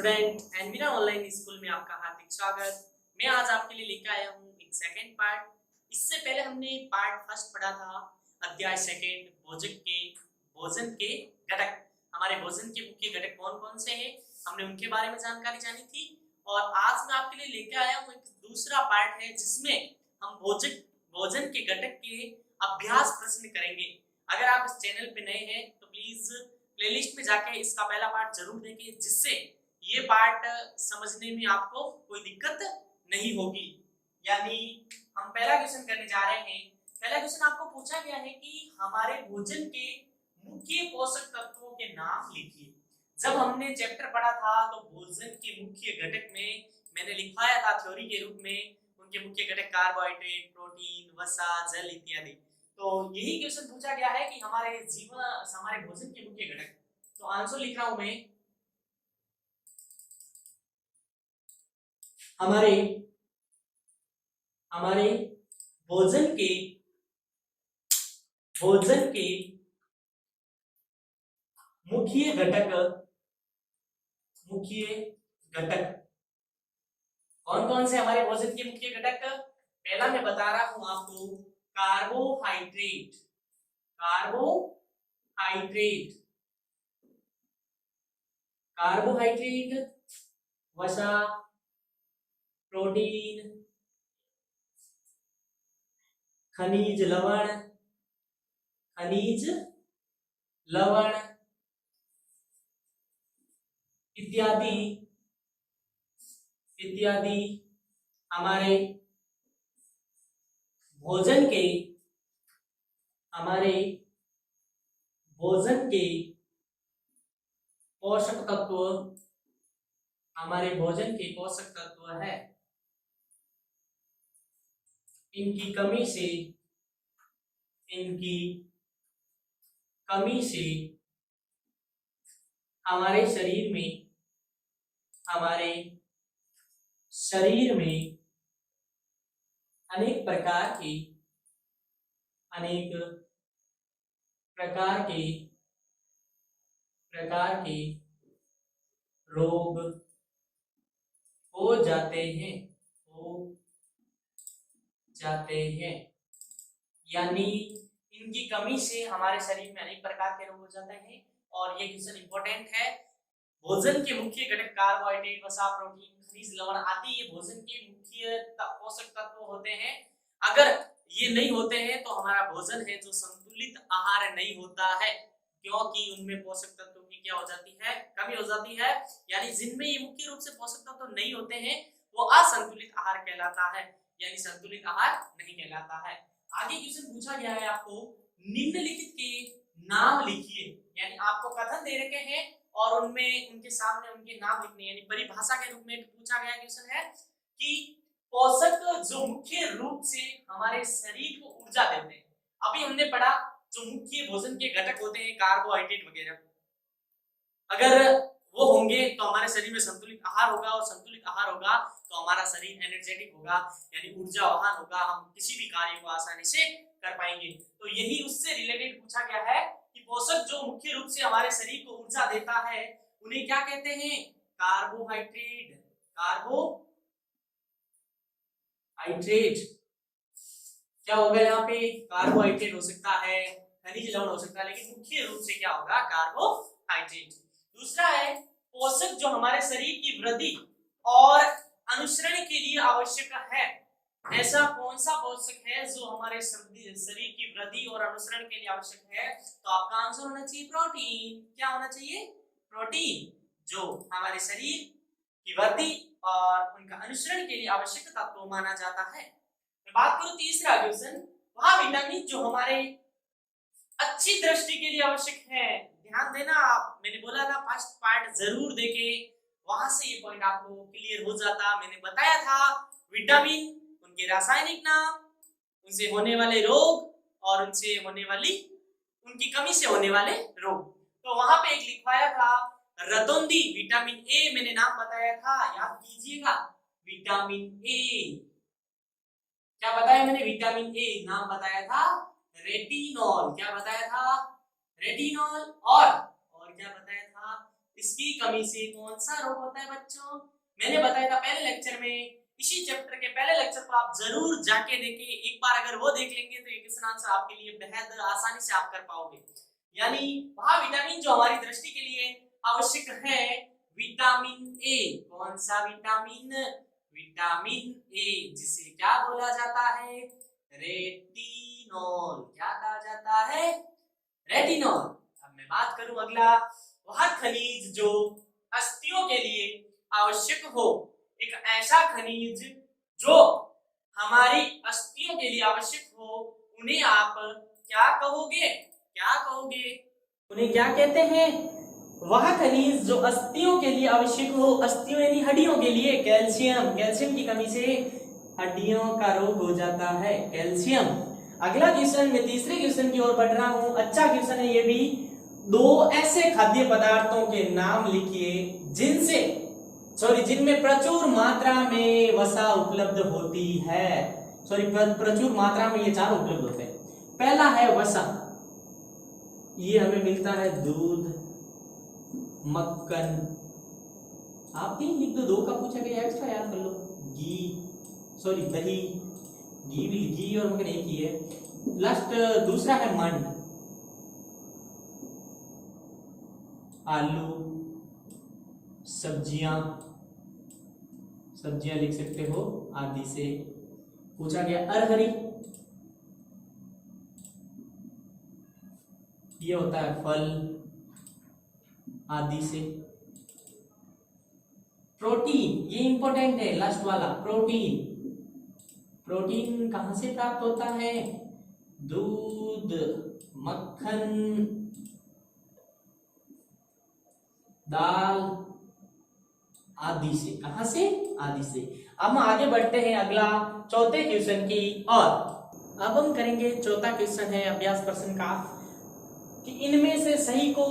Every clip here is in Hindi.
स्टूडेंट एनविरा ऑनलाइन स्कूल में आपका हार्दिक स्वागत। मैं आज आपके लिए लेकर आया हूँ एक सेकंड पार्ट। इससे पहले हमने पार्ट फर्स्ट पढ़ा था, अध्याय सेकंड भोजन के घटक। हमारे भोजन के मुख्य घटक कौन कौन से हैं, हमने उनके बारे में जानकारी जानी थी। और आज मैं आपके लिए लेकर आया हूँ एक दूसरा पार्ट है जिसमें हम भोजन के घटक के अभ्यास प्रश्न करेंगे। अगर आप इस चैनल पे नए हैं तो प्लीज प्लेलिस्ट में जाके इसका पहला पार्ट जरूर देखें, जिससे ये पार्ट समझने में आपको कोई दिक्कत नहीं होगी। यानी हम पहला क्वेश्चन करने जा रहे हैं। पहला क्वेश्चन आपको पूछा गया है कि हमारे भोजन के मुख्य पोषक तत्वों के नाम लिखिए। जब हमने चैप्टर पढ़ा था तो भोजन के मुख्य घटक में मैंने लिखवाया था थ्योरी के रूप में उनके मुख्य घटक कार्बोहाइड्रेट, प्रोटीन, वसा, जल इत्यादि। तो यही क्वेश्चन पूछा गया है कि हमारे भोजन के मुख्य घटक। तो आंसर लिख रहा हूं मैं, हमारे भोजन के मुख्य घटक कौन कौन से हमारे भोजन के मुख्य घटक। पहला मैं बता रहा हूं आपको, कार्बोहाइड्रेट, वसा, प्रोटीन, खनिज लवण इत्यादि हमारे भोजन के पोषक तत्व है। इनकी कमी से हमारे शरीर में अनेक प्रकार के रोग हो जाते हैं। यानी इनकी कमी से हमारे शरीर में अनेक प्रकार के रोग हो जाते हैं। और ये क्वेश्चन इंपॉर्टेंट है। भोजन के मुख्य घटक कार्बोहाइड्रेट, वसा, प्रोटीन, खनिज लवण आदि ये भोजन के मुख्य पोषक तत्व होते हैं। अगर ये नहीं होते हैं तो हमारा भोजन है जो संतुलित आहार नहीं होता है, क्योंकि उनमें पोषक तत्वों की क्या हो जाती है, कमी हो जाती है। यानी जिनमें ये मुख्य रूप से पोषक तत्व नहीं होते हैं वो असंतुलित आहार कहलाता है, यानी संतुलित आहार नहीं कहलाता है। आगे क्वेश्चन पूछा गया है आपको, निम्नलिखित के नाम लिखिए। यानी आपको कथन दे रखे हैं और उनमें उनके सामने उनके नाम लिखने, यानी परिभाषा के रूप में पूछा गया क्वेश्चन है कि पोषक जो मुख्य रूप से हमारे शरीर को ऊर्जा देते हैं। अभी हमने पढ़ा जो मुख्य भोजन के घटक होते हैं कार्बोहाइड्रेट वगैरह, अगर वो होंगे तो हमारे शरीर में संतुलित आहार होगा, और संतुलित आहार होगा तो हमारा शरीर एनर्जेटिक होगा, यानी ऊर्जावान होगा, हम किसी भी कार्य को आसानी से कर पाएंगे। तो यही उससे रिलेटेड पूछा गया है कि पोषक जो मुख्य रूप से हमारे शरीर को ऊर्जा देता है उन्हें क्या कहते हैं, कार्बोहाइड्रेट। क्या होगा यहाँ पे, कार्बोहाइड्रेट हो सकता है, खनिज लवण हो सकता है, लेकिन मुख्य रूप से क्या होगा, कार्बोहाइड्रेट। दूसरा है, पोषक जो हमारे शरीर की वृद्धि और अनुसरण के लिए आवश्यक है। ऐसा कौन सा पोषक है जो हमारे शरीर की वृद्धि और अनुसरण के लिए आवश्यक है? तो आपका आंसर होना चाहिए प्रोटीन। क्या होना चाहिए, प्रोटीन, जो हमारे शरीर की वृद्धि और उनका अनुसरण के लिए आवश्यक तत्व माना जाता है। मैं बात करूं तीसरा क्वेश्चन, वह विटामिन जो हमारे अच्छी दृष्टि के लिए आवश्यक है। ध्यान देना, आप मैंने बोला था फर्स्ट पार्ट जरूर देखें, वहां से ये पॉइंट आपको क्लियर हो जाता। मैंने बताया था विटामिन, उनके रासायनिक नाम, उनसे होने वाले रोग और उनसे होने वाली उनकी कमी से होने वाले रोग। तो वहां पे एक लिखवाया था रतौंधी, विटामिन ए मैंने नाम बताया था, याद कीजिएगा, विटामिन ए। क्या बताया मैंने, विटामिन ए नाम बताया था रेटिनॉल। क्या बताया था, रेटिनॉल। और क्या बताया था, इसकी कमी से कौन सा रोग होता है बच्चों? मैंने बताया था पहले लेक्चर में, इसी चैप्टर के पहले लेक्चर को आप जरूर जाके देखिए। एक बार अगर वो देख लेंगे तो ये क्वेश्चन आंसर आपके लिए बेहद आसानी से आप कर पाओगे। यानी वह विटामिन जो हमारी दृष्टि के लिए आवश्यक है, विटामिन ए। कौन सा विटामिन? विटामिन ए, जिसे क्या बोला जाता है? रेटिनॉल। क्या कहा जाता है? रेटिनॉल। अब मैं बात करूं अगला, वह खनिज जो अस्थियों के लिए आवश्यक हो, एक ऐसा खनिज जो हमारी अस्थियों के लिए आवश्यक हो, उन्हें आप क्या कहोगे? क्या कहोगे? उन्हें क्या कहते हैं? वह खनिज जो अस्थियों के लिए आवश्यक हो, अस्थियों यानी हड्डियों के लिए, कैल्शियम। कैल्शियम की कमी से हड्डियों का रोग हो जाता है, कैल्शियम। अगला क्वेश्चन, मैं तीसरे क्वेश्चन की ओर बढ़ रहा हूं। अच्छा क्वेश्चन है ये भी। दो ऐसे खाद्य पदार्थों के नाम लिखिए जिनमें प्रचुर मात्रा में वसा उपलब्ध होती है। प्रचुर मात्रा में ये चार उपलब्ध होते हैं। पहला है वसा, ये हमें मिलता है दूध, मक्खन। आप तीन लिख दो, दो का पूछा गया एक्स्ट्रा याद कर लो। दही, घी और मक्खन एक ही है। लास्ट दूसरा है मंड, आलू, सब्जियां लिख सकते हो आदि से पूछा गया। अरहरी, ये होता है फल आदि से। प्रोटीन, ये इंपॉर्टेंट है लास्ट वाला, प्रोटीन कहां से प्राप्त होता है? दूध, मक्खन, दाल आदि से। कहां से? आदि से। अब हम आगे बढ़ते हैं अगला चौथे क्वेश्चन की और। अब हम करेंगे चौथा क्वेश्चन है अभ्यास प्रश्न का कि इनमें से सही को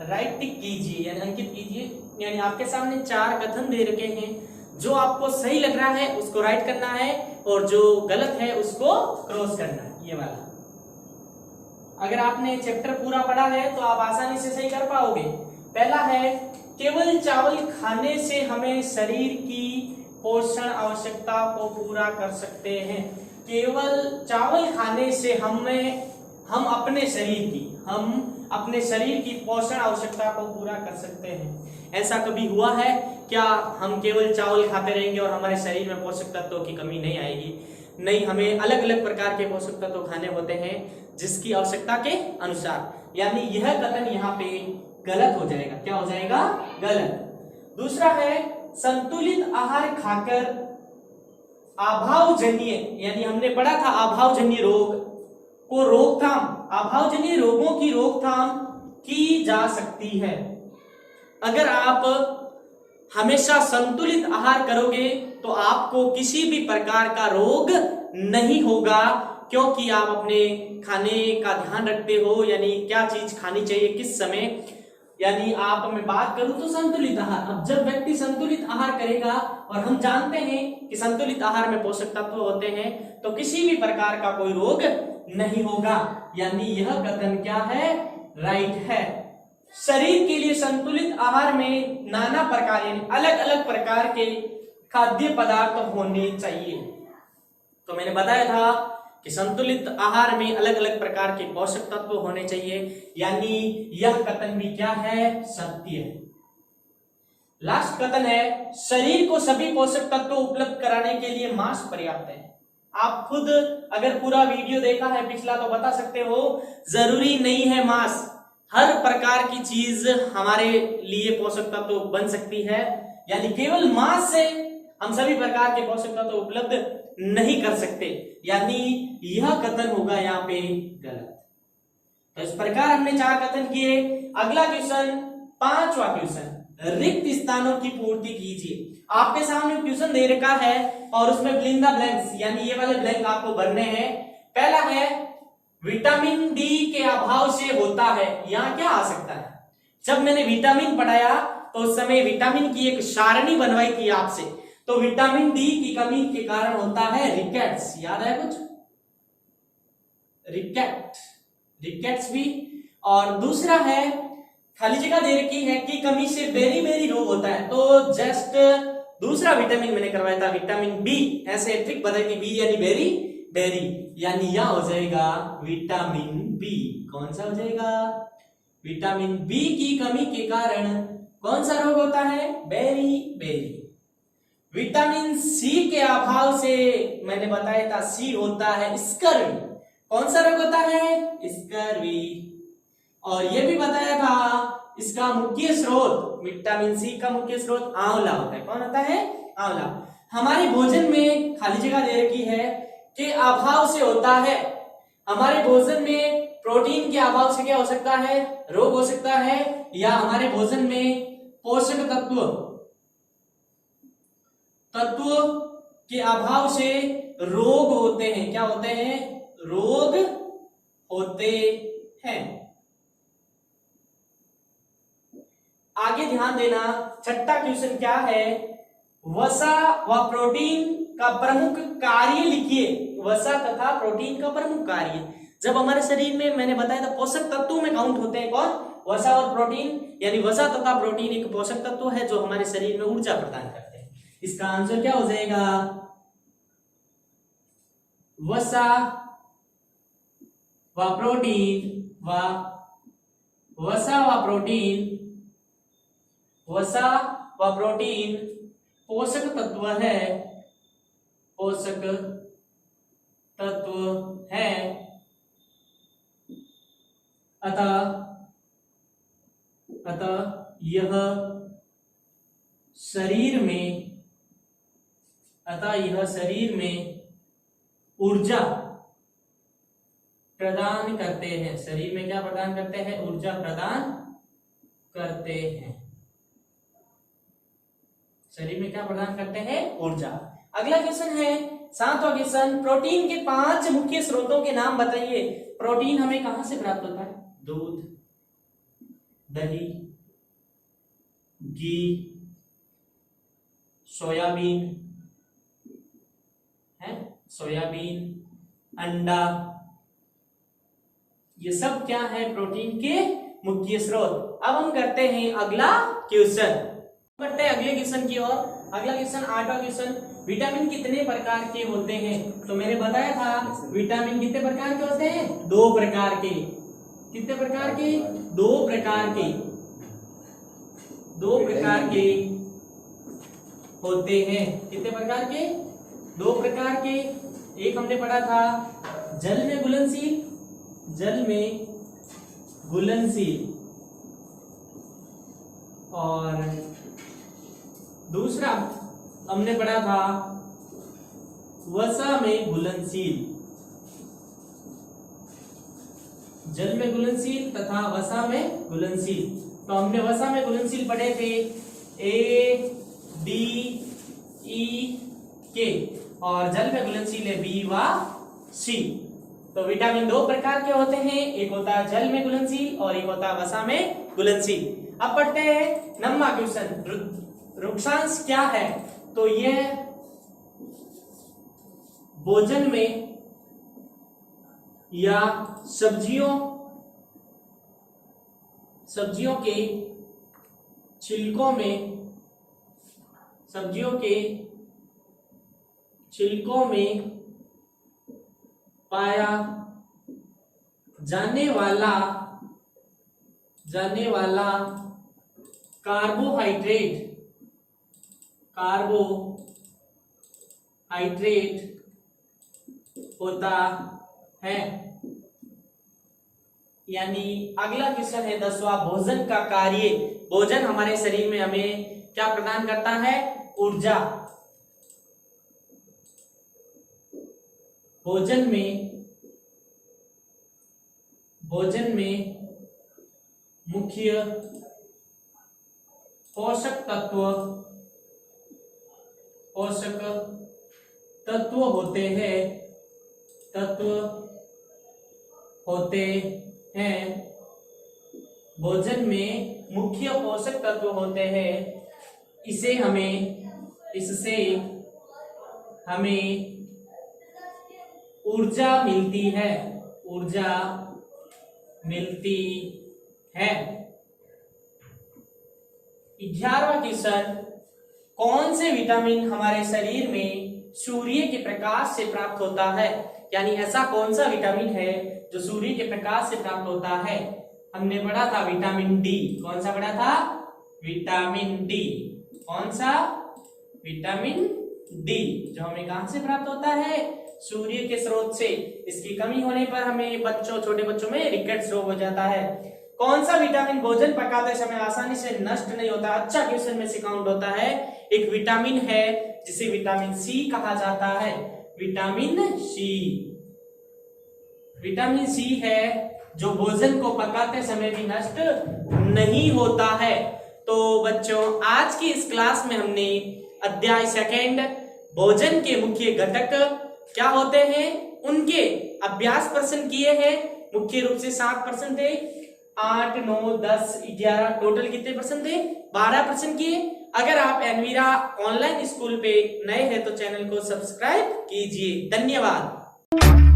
राइट टिक कीजिए, यानी अंकित कीजिए। यानी आपके सामने चार कथन दे रखे हैं, जो आपको सही लग रहा है उसको राइट करना है और जो गलत है उसको क्रॉस करना है, ये वाला। अगर आपने चैप्टर पूरा पढ़ा है तो आप आसानी से सही कर पाओगे। पहला है, केवल चावल खाने से हमें शरीर की पोषण आवश्यकता को पूरा कर सकते हैं। केवल चावल खाने से हम अपने शरीर की पोषण आवश्यकता को पूरा कर सकते हैं। ऐसा कभी हुआ है क्या? हम केवल चावल खाते रहेंगे और हमारे शरीर में पोषक तत्वों की कमी नहीं आएगी? नहीं, हमें अलग अलग प्रकार के पोषक तत्व खाने होते हैं जिसकी आवश्यकता के अनुसार। यानी यह कथन यहाँ पे गलत हो जाएगा। क्या हो जाएगा? गलत। दूसरा है, संतुलित आहार खाकर अभावजन्य, यानी हमने पढ़ा था अभावजन्य रोग को अभावजन्य रोगों की रोकथाम की जा सकती है। अगर आप हमेशा संतुलित आहार करोगे तो आपको किसी भी प्रकार का रोग नहीं होगा, क्योंकि आप अपने खाने का ध्यान रखते हो, यानी क्या चीज खानी चाहिए किस समय। यानी आप मैं बात करूं तो संतुलित आहार। अब जब व्यक्ति संतुलित आहार करेगा, और हम जानते हैं कि संतुलित आहार में पोषक तत्व होते हैं, तो किसी भी प्रकार का कोई रोग नहीं होगा। यानी यह कथन क्या है? राइट है। शरीर के लिए संतुलित आहार में नाना प्रकार, यानी अलग अलग प्रकार के खाद्य पदार्थ होने चाहिए। तो मैंने बताया था कि संतुलित आहार में अलग अलग प्रकार के पोषक तत्व होने चाहिए, यानी यह कथन भी क्या है? सत्य है। लास्ट कथन है, शरीर को सभी पोषक तत्व उपलब्ध कराने के लिए मांस पर्याप्त है। आप खुद अगर पूरा वीडियो देखा है पिछला तो बता सकते हो, जरूरी नहीं है मांस, हर प्रकार की चीज हमारे लिए पोषक तत्व बन सकती है। यानी केवल मांस से हम सभी प्रकार के पोषक तत्व उपलब्ध नहीं कर सकते, यानी यह कथन होगा यहाँ पे गलत। तो इस प्रकार हमने चार कथन किए। अगला क्वेश्चन, पांचवा क्वेश्चन, रिक्त स्थानों की पूर्ति कीजिए। आपके सामने क्वेश्चन दे रखा है और उसमें फिल इन द ब्लैंक्स, यानी ये वाले ब्लैंक आपको भरने हैं। पहला है, विटामिन डी के अभाव से होता है। यहाँ क्या आ सकता है? जब मैंने विटामिन पढ़ाया तो उस समय विटामिन की एक सारणी बनवाई थी आपसे, तो विटामिन डी की कमी के कारण होता है रिकेट्स। याद है कुछ? रिकेट्स भी। और दूसरा है, खाली जगह दे रखी है कि कमी से बेरी बेरी रोग होता है, तो जस्ट दूसरा विटामिन मैंने करवाया था विटामिन बी, ऐसे ट्रिक बताई थी, बी यानी बेरी बेरी, यानी यह हो जाएगा विटामिन बी। कौन सा हो जाएगा? विटामिन बी की कमी के कारण कौन सा रोग होता है? Berry berry. विटामिन सी के अभाव से मैंने बताया था सी होता है स्कर्वी। कौन सा रोग होता है? स्कर्वी। और यह भी बताया था इसका मुख्य स्रोत, विटामिन सी का मुख्य स्रोत आंवला होता है। कौन होता है? आंवला। हमारे भोजन में खाली जगह दे रखी है के अभाव से होता है। हमारे भोजन में प्रोटीन के अभाव से क्या हो सकता है? रोग हो सकता है, या हमारे भोजन में पोषक तत्व के अभाव से रोग होते हैं। क्या होते हैं? रोग होते हैं। आगे ध्यान देना, छठा क्वेश्चन क्या है? वसा व प्रोटीन का प्रमुख कार्य लिखिए। वसा तथा प्रोटीन का प्रमुख कार्य। जब हमारे शरीर में मैंने बताया था पोषक तत्वों में काउंट होते हैं कौन? वसा और प्रोटीन, यानी वसा तथा प्रोटीन एक पोषक तत्व है जो हमारे शरीर में ऊर्जा प्रदान करते हैं। इसका आंसर क्या हो जाएगा? वसा व प्रोटीन वसा व प्रोटीन पोषक तत्व है, पोषक तत्व है। अतः यह शरीर में ऊर्जा प्रदान करते हैं। शरीर में क्या प्रदान करते हैं? ऊर्जा प्रदान करते हैं। शरीर में क्या प्रदान करते हैं? ऊर्जा। अगला क्वेश्चन है 7वां क्वेश्चन, प्रोटीन के 5 मुख्य स्रोतों के नाम बताइए। प्रोटीन हमें कहां से प्राप्त होता है? दूध, दही, घी, सोयाबीन, अंडा, ये सब क्या है? प्रोटीन के मुख्य स्रोत। अब हम करते हैं अगला क्वेश्चन, बढ़ते हैं अगले क्वेश्चन की ओर। अगला क्वेश्चन 8वां क्वेश्चन, विटामिन कितने प्रकार के होते हैं? तो मैंने बताया था विटामिन कितने प्रकार के होते हैं? 2 प्रकार के। कितने प्रकार के? 2 प्रकार के। 2 प्रकार के होते हैं। कितने प्रकार के? 2 प्रकार के। एक हमने पढ़ा था जल में घुलनशील, और दूसरा हमने पढ़ा था वसा में घुलनशील। जल में घुलनशील तथा वसा में घुलनशील। तो हमने वसा में घुलनशील पढ़े थे A, D, E, K, और जल में घुलनशील है B व C। तो विटामिन 2 प्रकार के होते हैं, एक होता है जल में घुलनशील और एक होता है वसा में घुलनशील। अब पढ़ते हैं 9वां क्वेश्चन, रुक्षांश क्या है? तो यह भोजन में या सब्जियों के छिलकों में पाया जाने वाला कार्बोहाइड्रेट होता है। यानी अगला क्वेश्चन है 10वां, भोजन का कार्य। भोजन हमारे शरीर में हमें क्या प्रदान करता है? ऊर्जा। भोजन में मुख्य पोषक तत्व होते हैं। भोजन में मुख्य पोषक तत्व होते हैं। इससे हमें ऊर्जा मिलती है। 11वां क्वेश्चन, कौन से विटामिन हमारे शरीर में सूर्य के प्रकाश से प्राप्त होता है? यानी ऐसा कौन सा विटामिन है जो सूर्य के प्रकाश से प्राप्त होता है? हमने पढ़ा था विटामिन डी। कौन सा पढ़ा था? Vitamin D. कौन सा? विटामिन डी, जो हमें कहां से प्राप्त होता है? सूर्य के स्रोत से। इसकी कमी होने पर हमें छोटे बच्चों में रिकेट्स रोग हो जाता है। कौन सा विटामिन भोजन पकाते समय आसानी से नष्ट नहीं होता? अच्छा क्वेश्चन में से काउंट होता है। एक विटामिन है जिसे विटामिन सी कहा जाता है। विटामिन सी, विटामिन सी है जो भोजन को पकाते समय भी नष्ट नहीं होता है। तो बच्चों, आज की इस क्लास में हमने अध्याय सेकंड भोजन के मुख्य घटक क्या होते हैं उनके अभ्यास प्रश्न किए हैं। मुख्य रूप से 7 प्रश्न थे। 8, 9, 10, 11 टोटल कितने प्रश्न थे? 12 प्रश्न किए। अगर आप एनवीरा ऑनलाइन स्कूल पे नए हैं तो चैनल को सब्सक्राइब कीजिए। धन्यवाद।